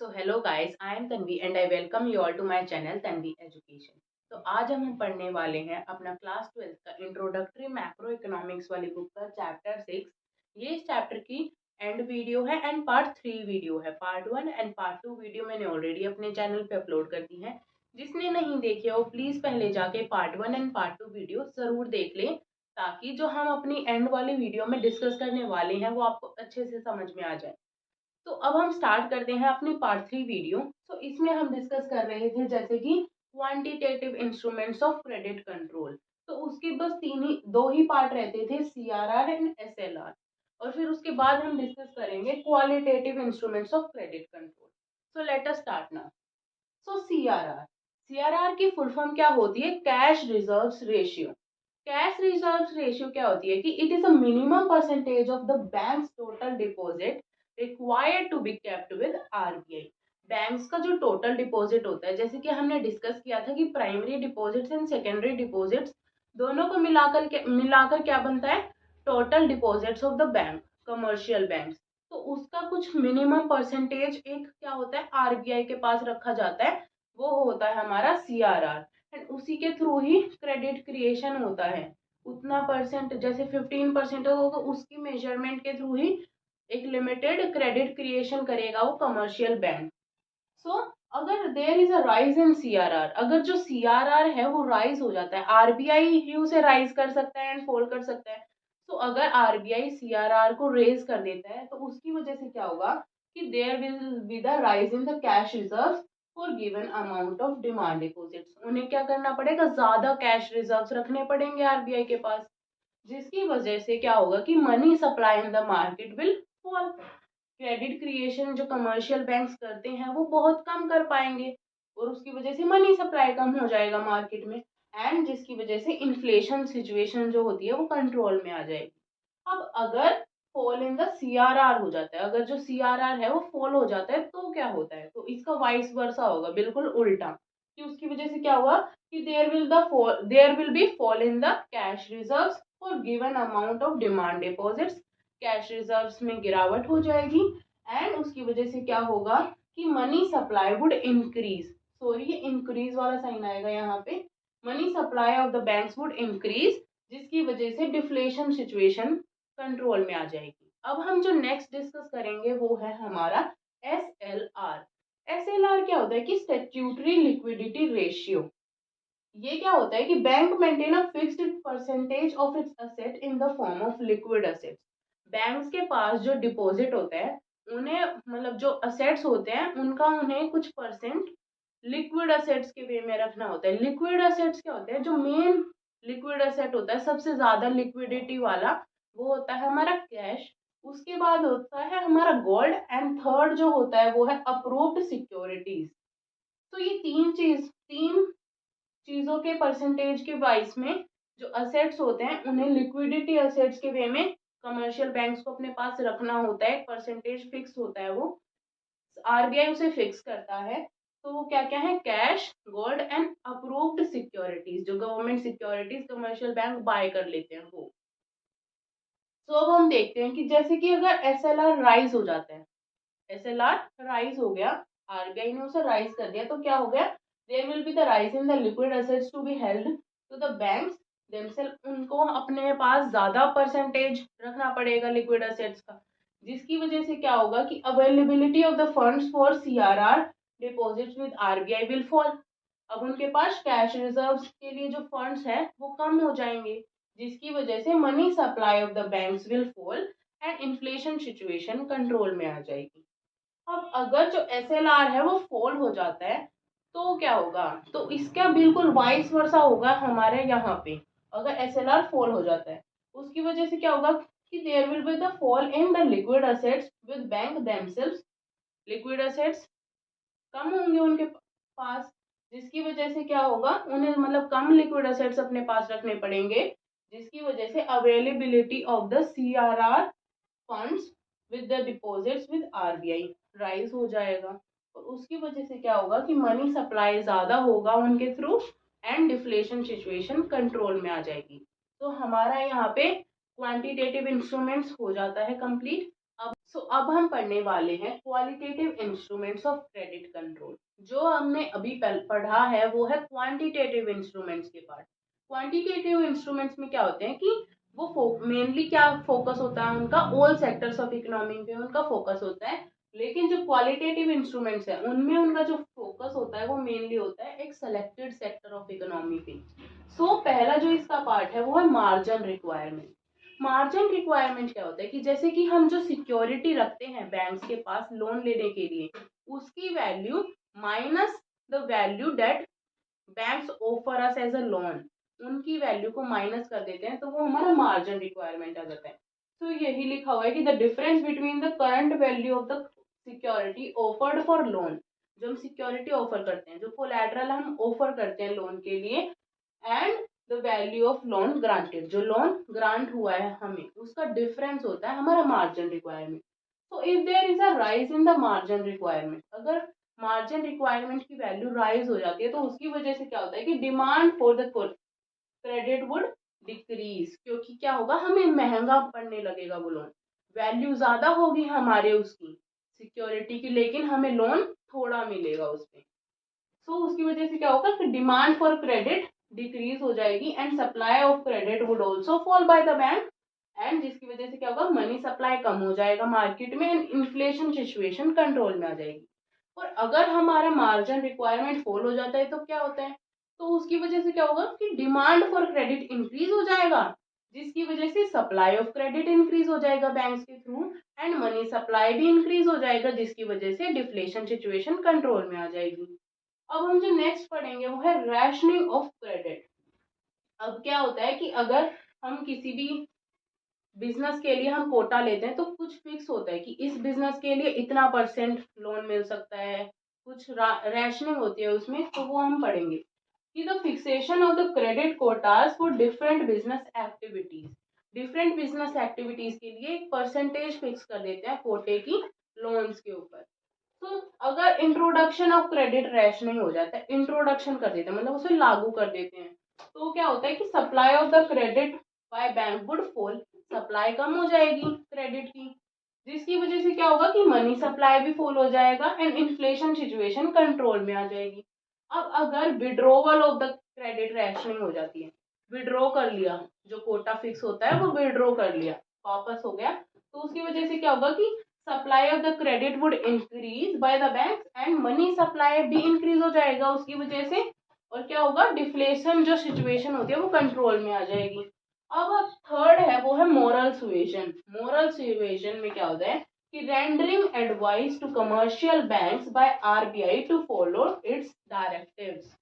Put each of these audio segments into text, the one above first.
So hello guys, I am Tanvi and I welcome you all to my channel Tanvi education. तो आज हम पढ़ने वाले हैं अपना क्लास 12 का इंट्रोडक्टरी मैक्रो इकोनॉमिक्स वाली बुक का चैप्टर 6। ये इस चैप्टर की एंड वीडियो है एंड पार्ट 3 वीडियो है। पार्ट 1 एंड पार्ट 2 वीडियो मैंने ऑलरेडी अपने चैनल पे अपलोड कर दी है। जिसने नहीं देखे हो प्लीज पहले जाके पार्ट 1 एंड पार्ट 2 वीडियो जरूर देख लें, ताकि जो हम अपनी एंड वाली वीडियो में डिस्कस करने वाले हैं वो आपको अच्छे से समझ में आ जाए। तो अब हम स्टार्ट करते हैं अपनी पार्ट 3 वीडियो। तो इसमें हम डिस्कस कर रहे थे जैसे कि quantitative instruments of credit control. तो उसके बस दो ही पार्ट रहते थे, सीआरआर एंड एसएलआर। और फिर उसके बाद हम डिस्कस करेंगे qualitative instruments of credit control. So let us start now. So CRR, CRR की फुल फॉर्म क्या होती है? Cash reserves ratio. Cash reserves ratio क्या होती है कि it is a minimum percentage of the banks total deposit required to be kept with RBI. Banks का जो टोटल डिपॉजिट होता है, जैसे कि हमने डिस्कस किया था कि primary deposits and secondary deposits दोनों को मिलाकर क्या बनता है? Total deposits of the bank, commercial banks. तो उसका कुछ मिनिमम परसेंटेज एक क्या होता है, आरबीआई के पास रखा जाता है, वो होता है हमारा सीआरआर। एंड उसी के थ्रू ही क्रेडिट क्रिएशन होता है। उतना परसेंट, जैसे 15% होगा, उसकी मेजरमेंट के थ्रू ही एक लिमिटेड क्रेडिट क्रिएशन करेगा वो कमर्शियल बैंक। सो अगर there is a rise in CRR, अगर जो सीआरआर है वो राइज हो जाता है, आरबीआई ही उसे राइज कर सकता है एंड फॉल कर सकता है। तो अगर आरबीआई सीआरआर को रेज कर देता है तो उसकी वजह से क्या होगा कि there will be the rise in the cash reserve for given amount of demand deposits. उन्हें क्या करना पड़ेगा? ज्यादा कैश रिजर्व्स रखने पड़ेंगे आरबीआई के पास, जिसकी वजह से क्या होगा कि money supply in the market will fall. Credit creation जो कमर्शियल बैंक्स करते हैं वो बहुत कम कर पाएंगे, और उसकी वजह से मनी सप्लाई कम हो जाएगा मार्केट में, एंड जिसकी वजह से इन्फ्लेशन सिचुएशन जो होती है वो कंट्रोल में आ जाएगी। अब अगर फॉल इन द सीआरआर हो जाता है, अगर जो सीआरआर है वो फॉल हो जाता है तो क्या होता है? तो इसका वाइस वर्सा होगा, बिल्कुल उल्टा, कि उसकी वजह से क्या हुआ कि there will be fall in the cash reserves for given amount of demand deposits. Cash reserves में गिरावट हो जाएगी, एंड उसकी वजह से क्या होगा कि money supply would increase. Sorry, ये इंक्रीज वाला साइन आएगा यहाँ पे। Money supply of the banks would increase, जिसकी वजह से डिफ्लेशन सिचुएशन कंट्रोल में आ जाएगी। अब हम जो नेक्स्ट डिस्कस करेंगे वो है हमारा S L R. S L R क्या होता है कि स्टेट्यूटरी लिक्विडिटी रेशियो। ये क्या होता है कि bank maintain a fixed percentage of its asset in the form of liquid assets. Banks के पास जो डिपॉजिट होता है, उन्हें मतलब जो असेट्स होते हैं उनका उन्हें कुछ परसेंट लिक्विड असेट्स के वे में रखना होता है। लिक्विड असेट्स क्या होते हैं? जो मेन लिक्विड असेट होता है, सबसे ज्यादा लिक्विडिटी वाला, वो होता है हमारा कैश। उसके बाद होता है हमारा गोल्ड, एंड थर्ड जो होता है वो है अप्रूव्ड सिक्योरिटीज। तो ये तीन चीजों के परसेंटेज के वाइस में जो असेट्स होते हैं उन्हें लिक्विडिटी असेट्स के वे में कमर्शियल बैंक्स को अपने पास रखना होता है। एक परसेंटेज फिक्स होता है, वो आरबीआई उसे फिक्स करता है। तो वो क्या क्या है? Cash, gold and approved securities, जो government securities commercial bank buy कर लेते हैं वो। तो अब हम देखते हैं कि जैसे कि अगर एसएलआर राइज हो जाता है, एसएलआर राइज हो गया, आरबीआई ने उसे राइज कर दिया, तो क्या हो गया? There will be the rise in the liquid assets to be held to the banks themself. उनको अपने पास ज्यादा परसेंटेज रखना पड़ेगा लिक्विड एसेट्स का, जिसकी वजह से क्या होगा कि availability of the funds for CRR deposits with RBI will fall. अब उनके पास कैश रिजर्व्स के लिए जो फंड्स है वो कम हो जाएंगे, जिसकी वजह से money supply of the banks will fall and inflation situation control में आ जाएगी। अब अगर जो एसएलआर है वो फॉल हो जाता है तो क्या होगा? तो इसका बिल्कुल वाइस वर्सा होगा हमारे यहाँ पे। अगर एसएलआर फॉल हो जाता है, उसकी वजह से क्या होगा कि there will be the fall in the liquid assets with bank themselves. Liquid assets कम होंगे उनके पास, जिसकी वजह से क्या होगा, उन्हें मतलब कम लिक्विड असेट्स अपने पास रखने पड़ेंगे, जिसकी वजह से availability of the CRR funds with the deposits with RBI rise हो जाएगा। और उसकी वजह से क्या होगा कि मनी सप्लाई ज्यादा होगा उनके through, and deflation situation control में आ जाएगी। तो हमारा यहाँ पे क्वांटिटेटिव इंस्ट्रूमेंट्स हो जाता है कंप्लीट। अब हम पढ़ने वाले हैं qualitative instruments of credit control. जो हमने अभी पढ़ा है वो है क्वांटिटेटिव इंस्ट्रूमेंट्स के पार्ट। क्वांटिटेटिव इंस्ट्रूमेंट्स में क्या होते हैं कि वो मेनली क्या फोकस होता है उनका, ऑल सेक्टर्स ऑफ इकोनॉमी पे उनका फोकस होता है। लेकिन जो क्वालिटेटिव इंस्ट्रूमेंट्स है उनमें उनका जो फोकस होता है वो मेनली होता है एक सेलेक्टेड सेक्टर ऑफ इकोनॉमी पे। पहला जो इसका पार्ट है वो है मार्जिन रिक्वायरमेंट। मार्जिन रिक्वायरमेंट क्या होता है कि जैसे कि हम जो सिक्योरिटी रखते हैं बैंक्स के पास लोन लेने के लिए, उसकी value minus the value that banks offer us as a loan, उनकी वैल्यू को माइनस कर देते हैं तो वो हमारा मार्जिन रिक्वायरमेंट आ जाता है। तो यही लिखा हुआ है कि the difference between the current value of the security offered for loan, जो हम सिक्योरिटी ऑफर करते हैं, जो कोलैटरल हम ऑफर करते हैं लोन के लिए, and the value of loan granted, जो लोन ग्रांट हुआ है हमें, उसका डिफरेंस होता है हमारा मार्जिन रिक्वायरमेंट। तो if there is a rise in the margin requirement, अगर मार्जिन रिक्वायरमेंट की वैल्यू राइज हो जाती है तो उसकी वजह से क्या होता है कि demand for the credit would decrease, क्योंकि क्या होगा, हमें महंगा पड़ने लगेगा वो लोन, वैल्यू ज्यादा होगी हमारे उसकी सिक्योरिटी की, लेकिन हमें लोन थोड़ा मिलेगा उसमें। उसकी वजह से क्या होगा कि डिमांड फॉर क्रेडिट डिक्रीज हो जाएगी and supply of credit would also fall by the bank, and जिसकी वजह से क्या होगा, मनी सप्लाई कम हो जाएगा मार्केट में एंड इन्फ्लेशन सिचुएशन कंट्रोल में आ जाएगी। और अगर हमारा मार्जिन रिक्वायरमेंट फॉल हो जाता है तो क्या होता है, तो उसकी वजह से क्या होगा कि डिमांड फॉर क्रेडिट इंक्रीज हो जाएगा, जिसकी वजह से सप्लाई ऑफ क्रेडिट इंक्रीज हो जाएगा बैंक्स के थ्रू, एंड मनी सप्लाई भी इंक्रीज हो जाएगा, जिसकी वजह से डिफ्लेशन सिचुएशन कंट्रोल में आ जाएगी। अब हम जो नेक्स्ट पढ़ेंगे वो है रैशनिंग ऑफ क्रेडिट। अब क्या होता है कि अगर हम किसी भी बिजनेस के लिए हम कोटा लेते हैं तो कुछ फिक्स होता है कि इस बिजनेस के लिए इतना परसेंट लोन मिल सकता है, कुछ रैशनिंग होती है उसमें, तो वो हम पढ़ेंगे कि the fixation of the credit quotas for different business activities, different business activities के लिए एक परसेंटेज फिक्स कर देते हैं कोटे की लोन्स के ऊपर। तो अगर इंट्रोडक्शन ऑफ क्रेडिट रैशनिंग हो जाता है, इंट्रोडक्शन कर देते हैं मतलब उसे लागू कर देते हैं, तो क्या होता है कि supply of the credit by bank would fall, supply कम हो जाएगी क्रेडिट की, जिसकी वजह से क्या होगा कि मनी सप्लाई भी फॉल हो जाएगा एंड इन्फ्लेशन सिचुएशन कंट्रोल में आ जाएगी। अब अगर withdrawal of the credit rationing हो जाती है, विड्रॉ कर लिया, जो कोटा फिक्स होता है वो विड्रॉ कर लिया, वापस हो गया, तो उसकी वजह से क्या होगा कि supply of the credit would increase by the bank and money supply भी इंक्रीज हो जाएगा उसकी वजह से, और क्या होगा, डिफ्लेशन जो सिचुएशन होती है वो कंट्रोल में आ जाएगी। अब थर्ड है वो है मोरल सुएशन। मोरल सुएशन में क्या होता है कि rendering advice to commercial banks by RBI to follow its directives.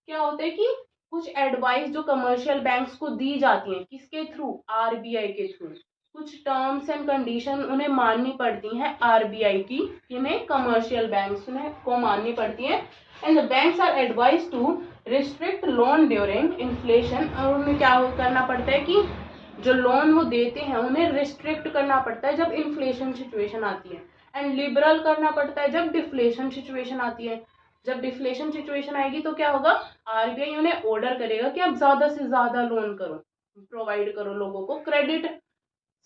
क्या होता है कि कुछ एडवाइस जो कमर्शियल बैंक्स को दी जाती है, किसके थ्रू, आरबीआई के थ्रू, कुछ टर्म्स एंड कंडीशन उन्हें माननी पड़ती हैं आरबीआई की, इन्हें कमर्शियल बैंक्स उन्हें को माननी पड़ती है, and the banks are advise to restrict loan during inflation, और उन्हें क्या करना पड़ता है कि जो लोन वो देते हैं उन्हें रिस्ट्रिक्ट करना पड़ता है जब इन्फ्लेशन सिचुएशन आती है, एंड लिबरल करना पड़ता है जब डिफ्लेशन सिचुएशन आती है। जब डिफ्लेशन सिचुएशन आएगी तो क्या होगा, आरबीआई उन्हें ऑर्डर करेगा कि आप ज्यादा से ज्यादा लोन करो, प्रोवाइड करो, लोगों को क्रेडिट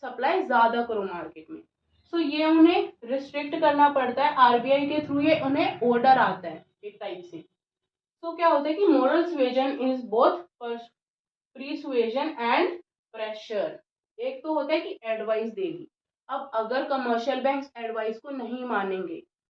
सप्लाई ज्यादा करो मार्केट में। ये उन्हें रिस्ट्रिक्ट करना पड़ता है आरबीआई के थ्रू, ये उन्हें ऑर्डर आता है एक टाइप से। क्या होता है कि moral suasion is both persuasion and pressure. एक तो होता है कि एडवाइस देगी, अब अगर कमर्शियल बैंक्स एडवाइस को नहीं मानेंगे